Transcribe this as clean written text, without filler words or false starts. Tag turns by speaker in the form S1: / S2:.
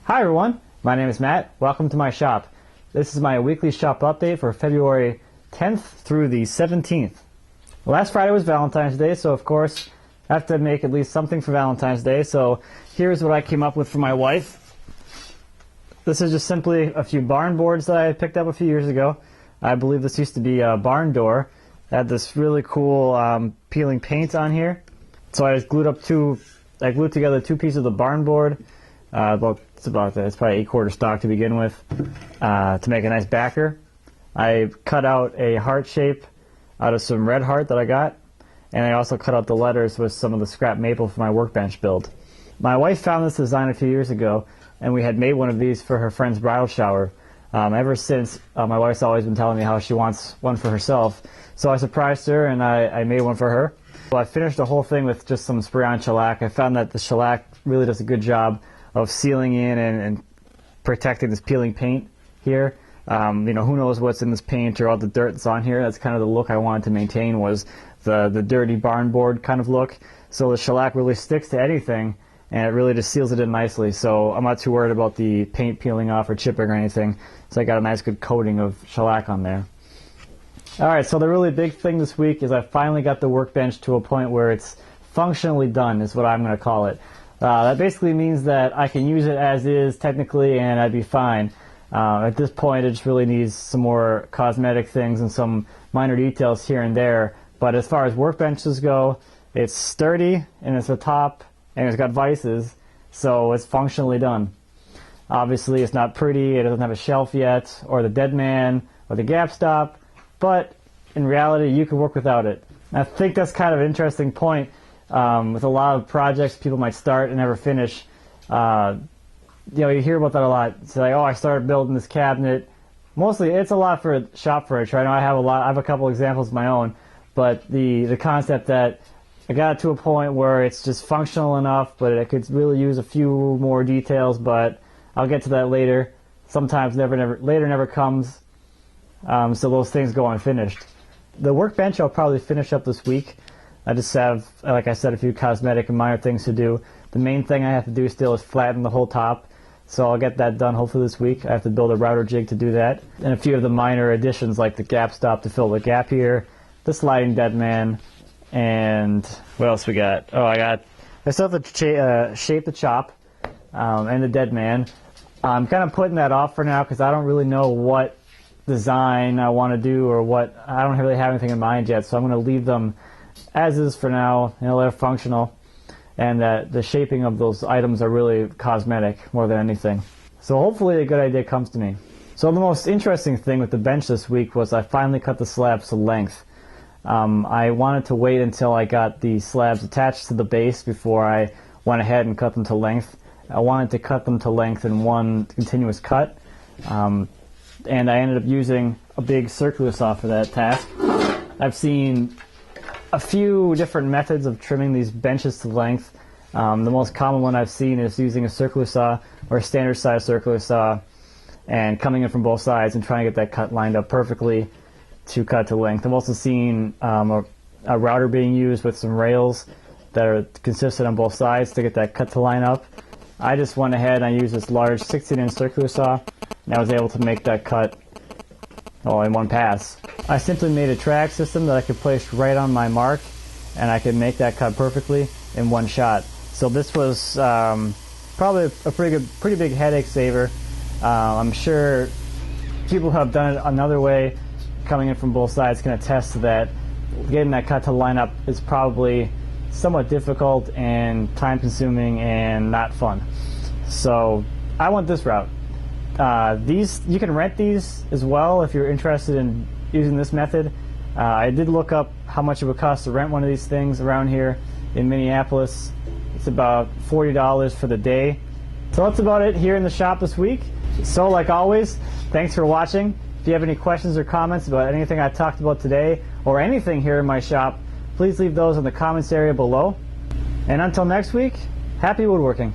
S1: Hi everyone, my name is Matt. Welcome to my shop. This is my weekly shop update for February 10th through the 17th. Last Friday was Valentine's Day, so of course I have to make at least something for Valentine's Day. So here's what I came up with for my wife. This is just simply a few barn boards that I picked up a few years ago. I believe this used to be a barn door. It had this really cool peeling paint on here. So I just glued together two pieces of the barn board. It's probably 8/4 stock to begin with, to make a nice backer. I cut out a heart shape out of some red heart that I got, and I also cut out the letters with some of the scrap maple for my workbench build. My wife found this design a few years ago, and we had made one of these for her friend's bridal shower. Ever since, my wife's always been telling me how she wants one for herself, so I surprised her and I made one for her. Well, I finished the whole thing with just some spray-on shellac. I found that the shellac really does a good job of sealing in and protecting this peeling paint here. Who knows what's in this paint or all the dirt that's on here. That's kind of the look I wanted to maintain, was the dirty barn board kind of look. So the shellac really sticks to anything, and it really just seals it in nicely. So I'm not too worried about the paint peeling off or chipping or anything. So I got a nice good coating of shellac on there. Alright, so the really big thing this week is I finally got the workbench to a point where it's functionally done, is what I'm going to call it. That basically means that I can use it as is technically and I'd be fine. At this point it just really needs some more cosmetic things and some minor details here and there. But as far as workbenches go, it's sturdy and it's a top and it's got vices, so it's functionally done. Obviously it's not pretty, it doesn't have a shelf yet, or the dead man, or the gap stop, but in reality you can work without it. I think that's kind of an interesting point. With a lot of projects people might start and never finish. You hear about that a lot. It's like, oh, I started building this cabinet. Mostly it's a lot for shop furniture. I know I have a couple examples of my own, but the concept that I got it to a point where it's just functional enough, but it could really use a few more details, but I'll get to that later. Sometimes later never comes, so those things go unfinished. The workbench I'll probably finish up this week. I just have, like I said, a few cosmetic and minor things to do. The main thing I have to do still is flatten the whole top, so I'll get that done hopefully this week. I have to build a router jig to do that, and a few of the minor additions like the gap stop to fill the gap here, the sliding dead man, and what else we got? Oh, I still have to shape the chop and the dead man. I'm kind of putting that off for now because I don't really know what design I want to do, or I don't really have anything in mind yet, so I'm going to leave them as is for now. They're functional, and that the shaping of those items are really cosmetic more than anything. So hopefully a good idea comes to me. So the most interesting thing with the bench this week was I finally cut the slabs to length. I wanted to wait until I got the slabs attached to the base before I went ahead and cut them to length. I wanted to cut them to length in one continuous cut, and I ended up using a big circular saw for that task. I've seen a few different methods of trimming these benches to length. The most common one I've seen is using a circular saw or a standard size circular saw and coming in from both sides and trying to get that cut lined up perfectly to cut to length. I've also seen a router being used with some rails that are consistent on both sides to get that cut to line up. I just went ahead and I used this large 16-inch circular saw, and I was able to make that cut all in one pass. I simply made a track system that I could place right on my mark, and I could make that cut perfectly in one shot. So this was probably a pretty big headache saver. I'm sure people who have done it another way, coming in from both sides, can attest to that. Getting that cut to line up is probably somewhat difficult and time-consuming and not fun. So I went this route. You can rent these as well if you're interested in using this method. I did look up how much it would cost to rent one of these things around here in Minneapolis. It's about $40 for the day. So that's about it here in the shop this week. So like always, thanks for watching. If you have any questions or comments about anything I talked about today or anything here in my shop, please leave those in the comments area below. And until next week, happy woodworking.